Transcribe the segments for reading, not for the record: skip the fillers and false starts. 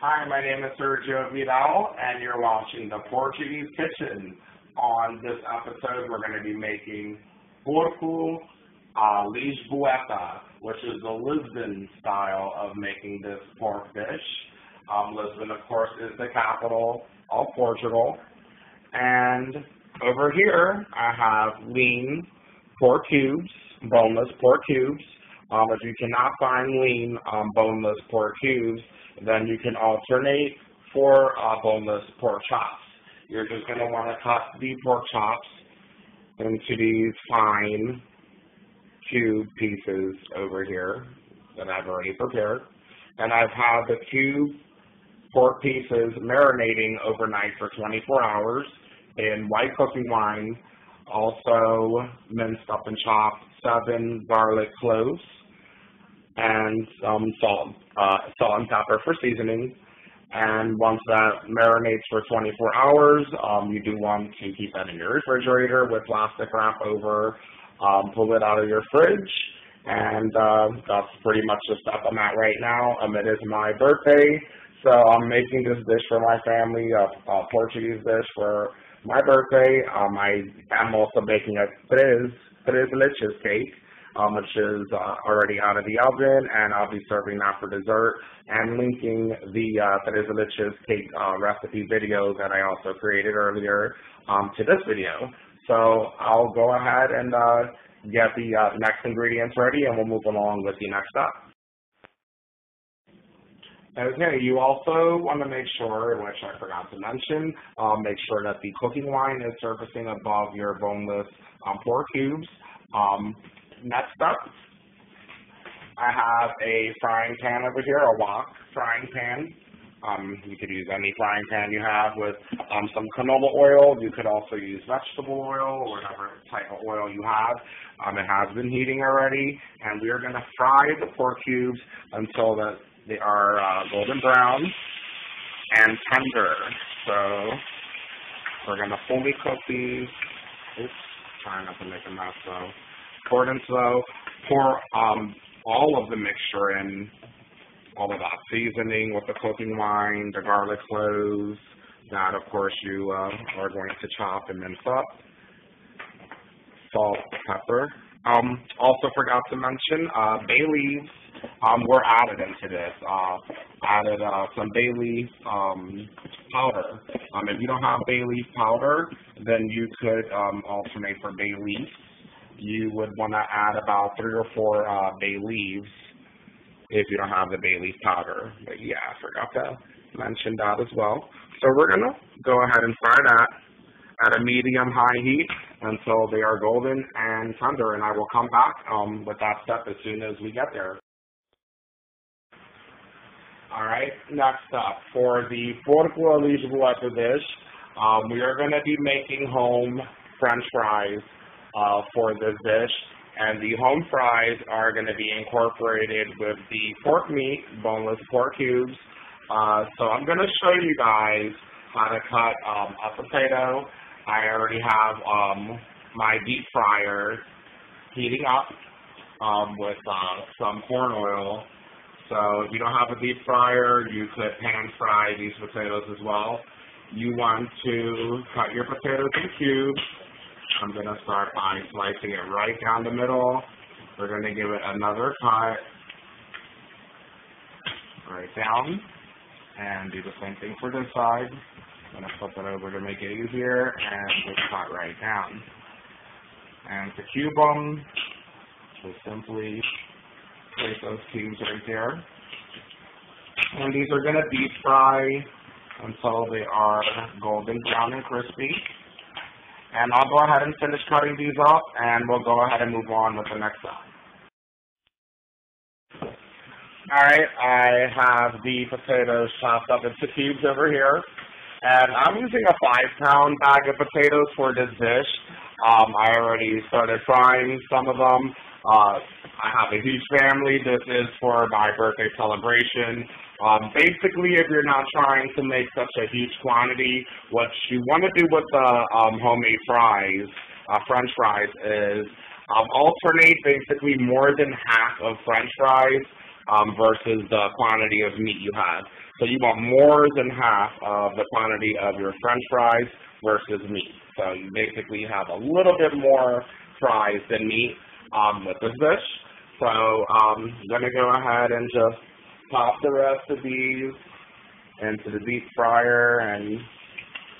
Hi, my name is Sergio Vidal, and you're watching the Portuguese Kitchen. On this episode, we're going to be making Porco Lisboeta, which is the Lisbon style of making this pork dish. Lisbon, of course, is the capital of Portugal. And over here, I have lean pork cubes, boneless pork cubes. If you cannot find lean boneless pork cubes, then you can alternate for boneless pork chops. You're just going to want to cut the pork chops into these fine cube pieces over here that I've already prepared. And I've had the cube pork pieces marinating overnight for 24 hours in white cooking wine, also minced up and chopped 7 garlic cloves, and some salt and pepper for seasoning. And once that marinates for 24 hours, you do want to keep that in your refrigerator with plastic wrap over. Pull it out of your fridge, and that's pretty much the step I'm at right now. It is my birthday, so I'm making this dish for my family, a Portuguese dish for my birthday. I am also baking a tres leches cake, which is already out of the oven, and I'll be serving that for dessert and linking the tres leches cake recipe video that I also created earlier to this video. So I'll go ahead and get the next ingredients ready, and we'll move along with the next step. Okay, you also want to make sure, which I forgot to mention, make sure that the cooking wine is surfacing above your boneless pork cubes. Next up, I have a frying pan over here, a wok frying pan. You could use any frying pan you have with some canola oil. You could also use vegetable oil or whatever type of oil you have. It has been heating already, and we are going to fry the pork cubes until they are golden brown and tender. So we're going to fully cook these. Oops, trying not to make a mess though. Pour it in slow. Pour all of the mixture in, all of that seasoning with the cooking wine, the garlic cloves, that of course you are going to chop and mince up, salt, pepper. Also forgot to mention bay leaves were added into this. Added some bay leaf powder. If you don't have bay leaf powder, then you could alternate for bay leaf. You would want to add about 3 or 4 bay leaves if you don't have the bay leaf powder. But yeah, I forgot to mention that as well. So we're going to go ahead and fry that at a medium-high heat until they are golden and tender, and I will come back with that step as soon as we get there. All right, next up, for the Porco Lisboeta dish, we are going to be making home French fries for this dish. And the home fries are going to be incorporated with the pork meat, boneless pork cubes. So I'm going to show you guys how to cut a potato. I already have my deep fryer heating up with some corn oil. So if you don't have a deep fryer, you could pan fry these potatoes as well. You want to cut your potatoes in cubes. I'm going to start by slicing it right down the middle. We're going to give it another cut right down and do the same thing for this side. I'm going to flip it over to make it easier and just cut right down. And to cube them, just simply place those cubes right there. And these are going to deep fry until they are golden brown and crispy. And I'll go ahead and finish cutting these up, and we'll go ahead and move on with the next step. All right, I have the potatoes chopped up into cubes over here, and I'm using a 5-pound bag of potatoes for this dish. I already started frying some of them. I have a huge family. This is for my birthday celebration. Basically, if you're not trying to make such a huge quantity, what you want to do with the homemade fries, French fries, is alternate basically more than half of French fries versus the quantity of meat you have. So you want more than half of the quantity of your French fries versus meat. So you basically have a little bit more fries than meat with this dish. So I'm going to go ahead and just pop the rest of these into the deep fryer and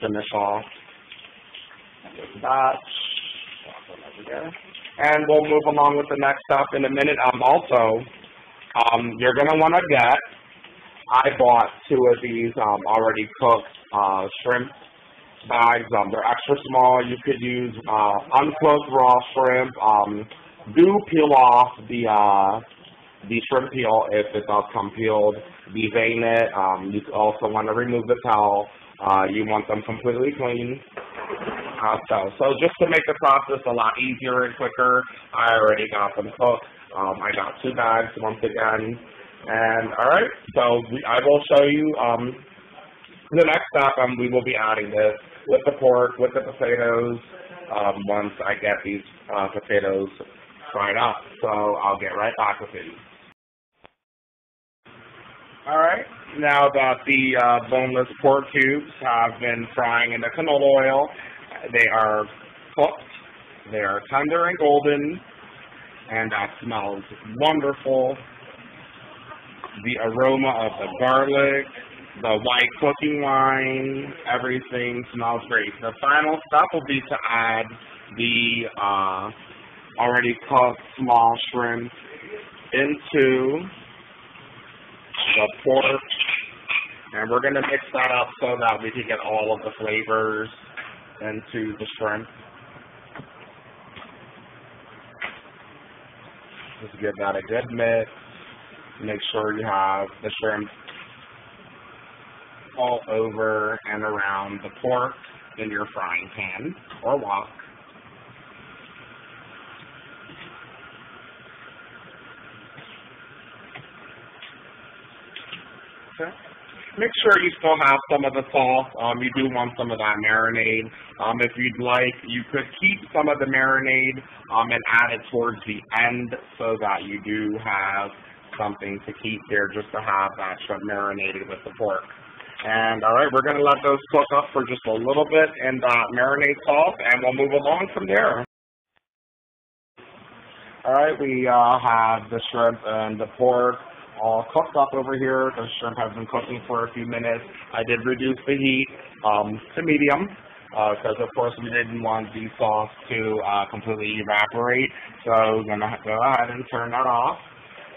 finish off this batch. And we'll move along with the next step in a minute. You're going to want to get, I bought 2 of these already cooked shrimp bags. They're extra small. You could use uncooked raw shrimp. Do peel off the shrimp peel if it does come peeled. Devein it. You also want to remove the towel. You want them completely clean. So just to make the process a lot easier and quicker, I already got them cooked. I got 2 bags once again. And all right, so I will show you the next step. We will be adding this with the pork, with the potatoes, once I get these potatoes fried up. So I'll get right back with you. All right, now that the boneless pork cubes have been frying in the canola oil, they are cooked, they are tender and golden, and that smells wonderful. The aroma of the garlic, the white cooking wine, everything smells great. The final step will be to add the already cooked small shrimp into the pork, and we're going to mix that up so that we can get all of the flavors into the shrimp. Just give that a good mix. Make sure you have the shrimp all over and around the pork in your frying pan or wok. Okay. Make sure you still have some of the sauce. You do want some of that marinade. If you'd like, you could keep some of the marinade and add it towards the end so that you do have something to keep there just to have that shrimp marinated with the pork. And all right, we're going to let those cook up for just a little bit in that marinade sauce, and we'll move along from there. All right, we have the shrimp and the pork all cooked up over here. The shrimp has been cooking for a few minutes. I did reduce the heat to medium because, of course, we didn't want the sauce to completely evaporate. So we're going to go ahead and turn that off.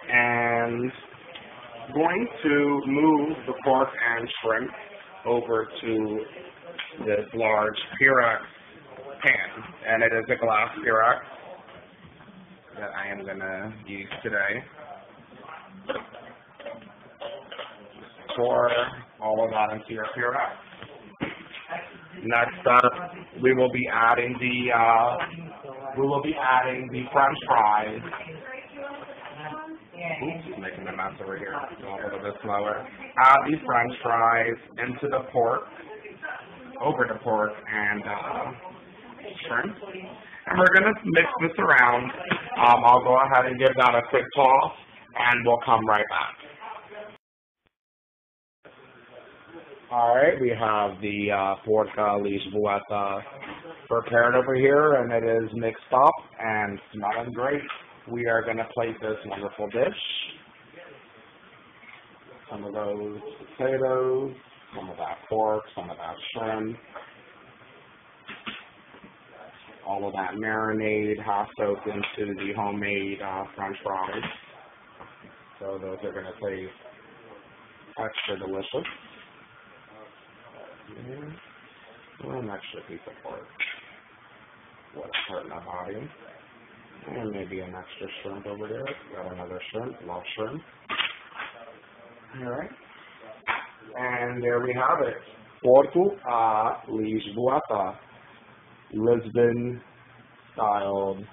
And going to move the pork and shrimp over to this large Pyrex pan. And it is a glass Pyrex that I am going to use today. Pour all of that into your Pyrex. Next up, we will be adding the French fries. Oops, making a mess over here. Go a little bit slower. Add the French fries into the pork, over the pork and shrimp. And we're going to mix this around. I'll go ahead and give that a quick toss, and we'll come right back. All right, we have the Porco Lisboeta prepared over here, and it is mixed up and smelling great. We are going to plate this wonderful dish. Some of those potatoes, some of that pork, some of that shrimp. All of that marinade half soaked into the homemade French fries. So those are going to taste extra delicious. An extra piece of pork. What's hurting my body? And maybe an extra shrimp over there. Got another shrimp. Love shrimp. Alright. And there we have it. Porco Lisboeta. Lisbon styled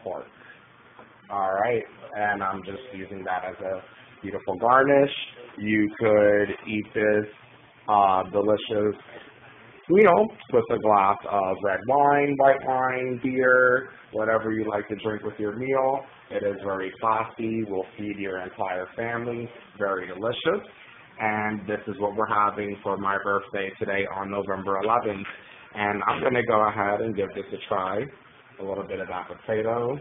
pork. Alright. And I'm just using that as a beautiful garnish. You could eat this delicious meal with a glass of red wine, white wine, beer, whatever you like to drink with your meal. It is very classy, will feed your entire family, very delicious. And this is what we're having for my birthday today on November 11th. And I'm going to go ahead and give this a try. A little bit of that potato,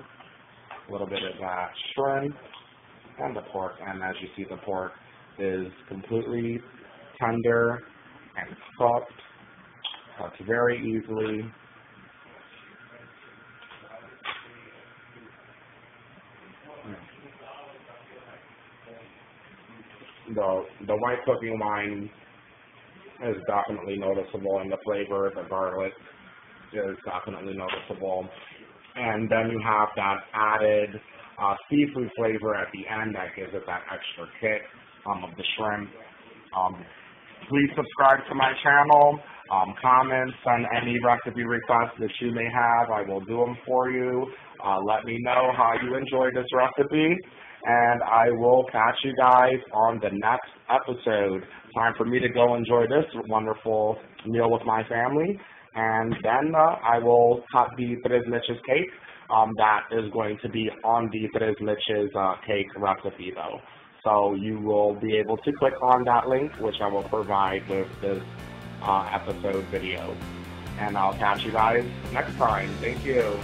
a little bit of that shrimp, and the pork. And as you see, the pork is completely tender and cooked. Cooked very easily. The white cooking wine is definitely noticeable in the flavor. The garlic is definitely noticeable. And then you have that added seafood flavor at the end that gives it that extra kick of the shrimp. Please subscribe to my channel. Comments and any recipe requests that you may have, I will do them for you. Let me know how you enjoyed this recipe, and I will catch you guys on the next episode. Time for me to go enjoy this wonderful meal with my family, and then I will cut the Tres Leches cake. That is going to be on the Tres Leches cake recipe, though. So you will be able to click on that link, which I will provide with this episode video. And I'll catch you guys next time. Thank you.